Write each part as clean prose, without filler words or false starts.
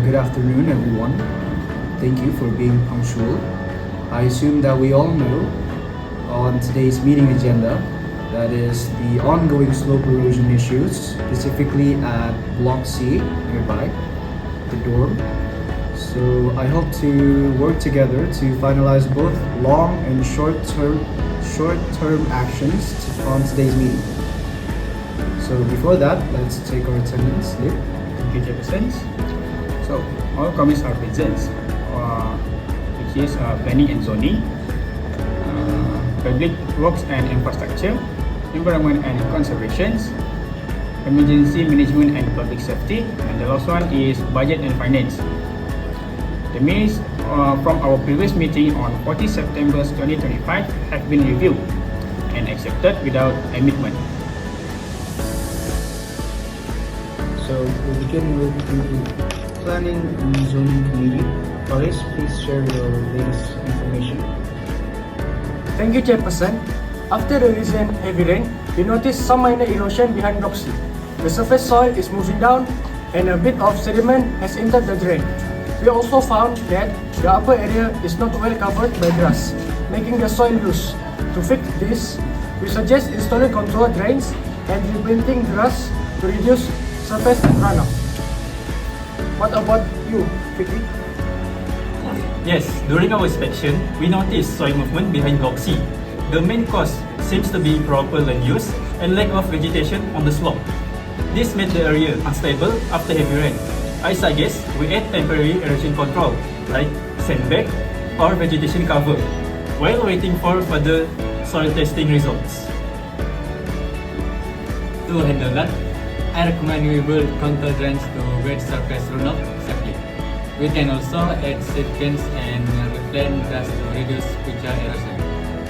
good afternoon, everyone. Thank you for being punctual. I assume that we all know on today's meeting agenda that is the ongoing slope erosion issues, specifically at Block C nearby the dorm. So I hope to work together to finalize both long and short-term actions on today's meeting. So before that, let's take our attendance slip. Thank you, Jefferson. So all comments are present, which is planning and zoning, public works and infrastructure, environment and conservation, emergency management and public safety, and the last one is budget and finance. The minutes from our previous meeting on 14 September 2025 have been reviewed and accepted without amendment. So we'll begin with the Planning and Zoning Committee. Paris, please share your latest information. Thank you, Chairperson. After the recent heavy rain, we noticed some minor erosion behind Block C. The surface soil is moving down and a bit of sediment has entered the drain. We also found that the upper area is not well covered by grass, making the soil loose. To fix this, we suggest installing control drains and replanting grass to reduce surface and runoff. What about you, Fikri? Yes, during our inspection, we noticed soil movement behind Block C. The main cause seems to be improper land use and lack of vegetation on the slope. This made the area unstable after heavy rain. I suggest we add temporary erosion control, like sandbag or vegetation cover, while waiting for further soil testing results. To handle that, I recommend we build contour drains to wet surface runoff safely. We can also add seed cans and replant grass to reduce future erosion.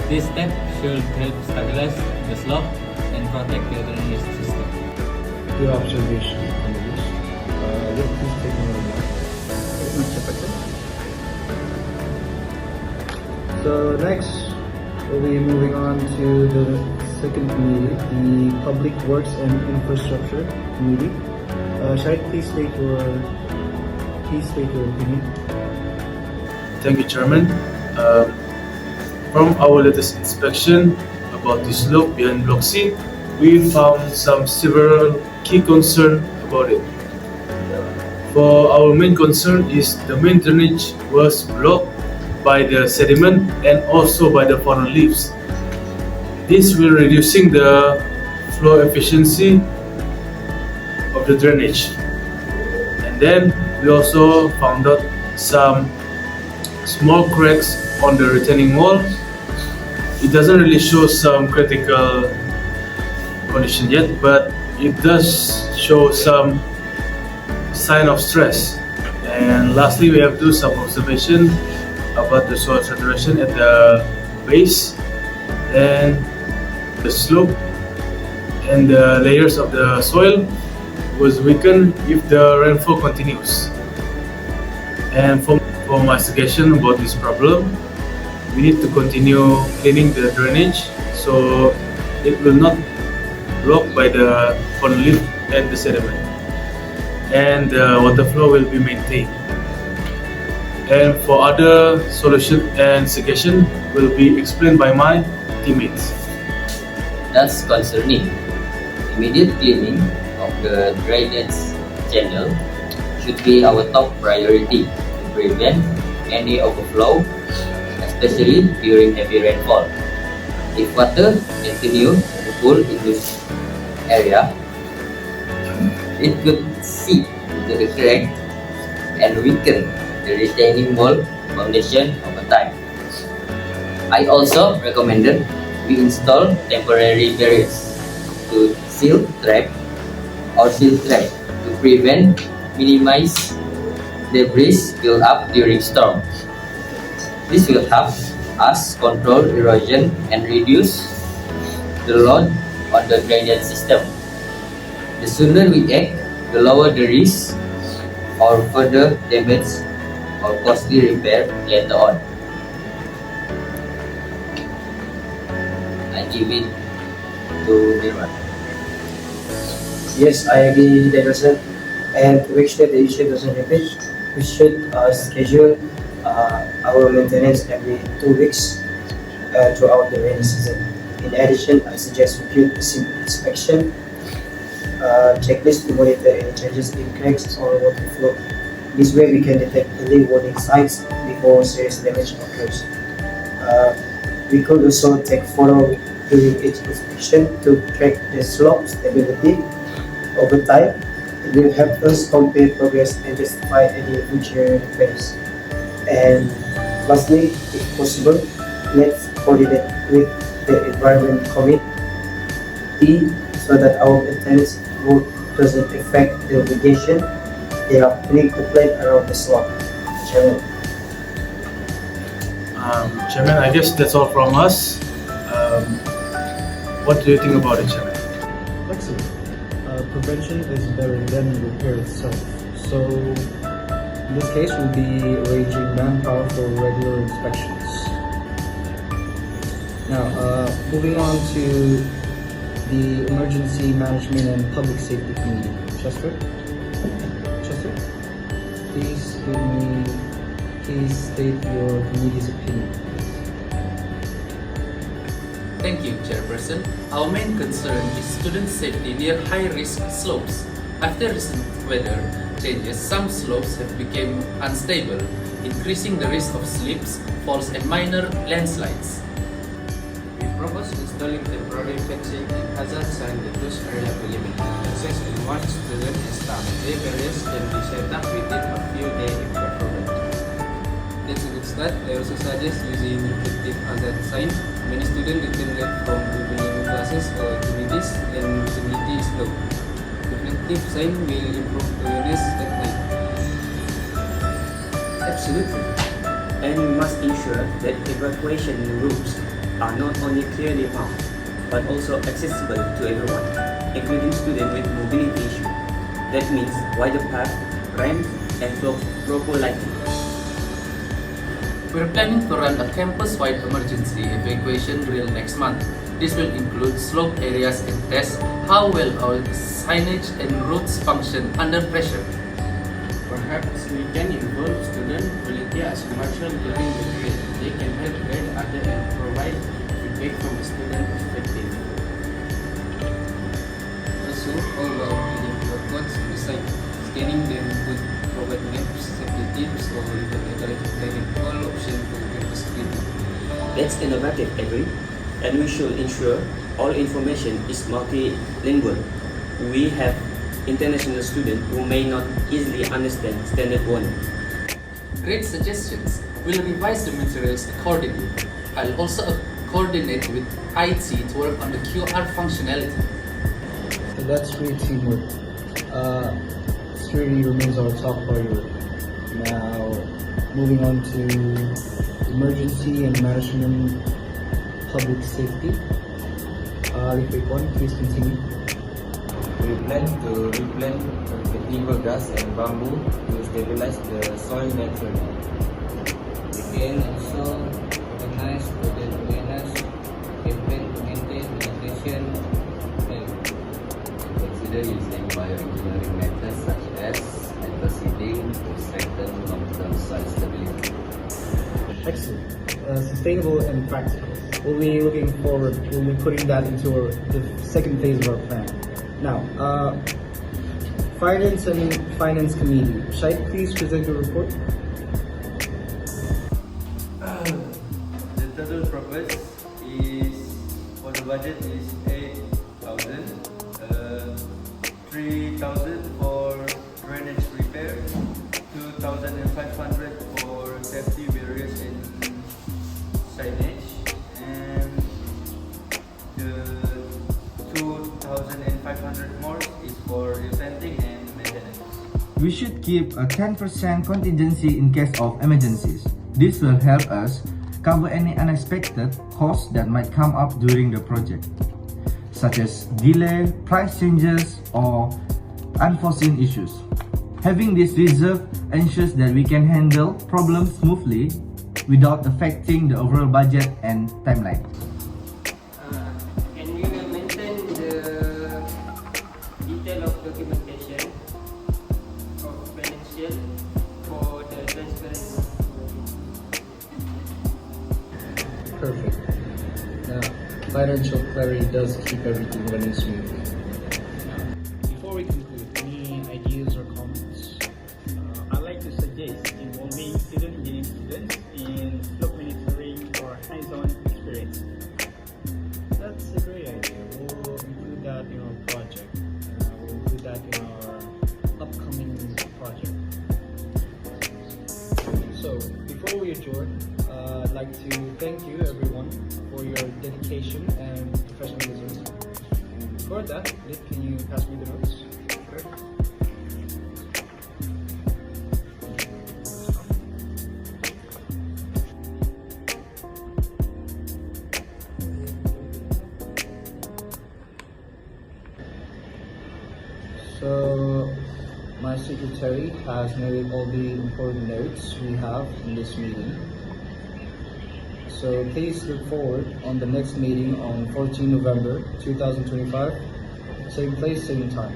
This step should help stabilize the slope and protect the drainage system. Your observation on this. Please take note of that. So next, we'll be moving on to the second committee, the Public Works and Infrastructure Committee. Shahid, please state your opinion. Thank you, Chairman. From our latest inspection about the slope behind Block C, we found several key concerns about it. For our main concern is the main drainage was blocked by the sediment and also by the fallen leaves. This will reducing the flow efficiency of the drainage. And then we also found out some small cracks on the retaining wall. It doesn't really show some critical condition yet, but it does show some sign of stress. And lastly, we have to do some observation about the soil saturation at the base and the slope and the layers of the soil was weakened if the rainfall continues. And for my suggestion about this problem, we need to continue cleaning the drainage so it will not block by the fallen leaf and the sediment, and the water flow will be maintained. And for other solution and suggestion will be explained by my teammates. That's concerning. Immediate cleaning of the drainage channel should be our top priority to prevent any overflow, especially during heavy rainfall. If water continues to pool in this area, it could seep into the crack and weaken the retaining wall foundation over time. I also recommended we install temporary barriers to seal trap to minimize debris build up during storm. This will help us control erosion and reduce the load on the drainage system. The sooner we act, the lower the risk or further damage or costly repair later on. I give it to Nirwan. Yes, I agree with Jefferson. And to make sure the issue doesn't repeat, we should schedule our maintenance every 2 weeks throughout the rainy season. In addition, I suggest we build a simple inspection checklist to monitor any changes in cracks or water flow. This way we can detect early warning signs before serious damage occurs. We could also take photo during each inspection to track the slope stability over time. It will help us compare progress and justify any future repairs. And lastly, if possible, let's coordinate with the environment committee so that our maintenance work doesn't affect the irrigation. They are planning to plant around the slope. Chairman. Chairman, I guess that's all from us. What do you think about it, Chairman? Excellent. Prevention is better than repair itself. So, in this case, we'll be arranging manpower for regular inspections. Now, moving on to the Emergency Management and Public Safety Committee. Chester, please state your committee's opinion. Thank you, Chairperson. Our main concern is student safety near high-risk slopes. After recent weather changes, some slopes have become unstable, increasing the risk of slips, falls, and minor landslides. We propose installing temporary fencing and hazard sign that those area to limit access and watch students and staff. The barriers can be set up within a few days if preferable. That's a good start. I also suggest using effective hazard sign. Many students return late from evening classes or activities and visibility is low. Reflective sign will improve awareness at night. Absolutely. And we must ensure that evacuation routes are not only clearly marked, but also accessible to everyone, including students with mobility issues. That means wider path, ramps, and proper lighting. We're planning to run a campus-wide emergency evacuation drill next month. This will include slope areas and test how well our signage and routes function under pressure. Perhaps we can involve student volunteers as marshal during the drill. They can help guide others and provide feedback from a student perspective. Also, all our records on the site. Scanning them would provide maps, safety tips, or even identifying all options for campus cleaning. That's innovative, agree? And we should ensure all information is multilingual. We have international students who may not easily understand standard one. Great suggestions. We'll revise the materials accordingly. I'll also coordinate with IT to work on the QR functionality. So that's great teamwork. Security remains our top priority. Now, moving on to emergency and management public safety. Please continue. We plan to replant vetiver grass and bamboo to stabilize the soil naturally. We can also organize student awareness campaign to maintain vegetation health. Consider using bioengineering methods such as anthropoid to strengthen long-term soil stability. Excellent. Sustainable and practical. We'll be putting that into the second phase of our plan. Now, Finance Committee. Shaikh, please present your report. The total proposed is for the budget is 8,000, 3,000 for drainage repair, 2,500 for safety barriers and signage, and the 2,500 more is for replanting and maintenance. We should keep a 10% contingency in case of emergencies. This will help us cover any unexpected costs that might come up during the project, such as delay, price changes, or unforeseen issues. Having this reserve ensures that we can handle problems smoothly without affecting the overall budget and timeline. And we will maintain the detail of documentation of financial for financial clarity does keep everything running smoothly. Before we conclude, any ideas or comments? I'd like to suggest involving civil engineering students in slope monitoring for hands-on experience. That's a great idea. We'll include that in our project. We'll include that in our upcoming project. So, before we adjourn, I'd like to thank you everyone for your dedication and professionalism. And for that, Nick, can you pass me the notes? So, my secretary has noted all the important notes we have in this meeting. So please look forward on the next meeting on 14 November 2025, same place, same time.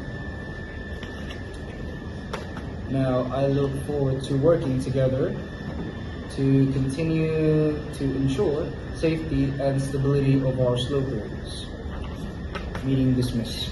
Now, I look forward to working together to continue to ensure safety and stability of our slope areas. Meeting dismissed.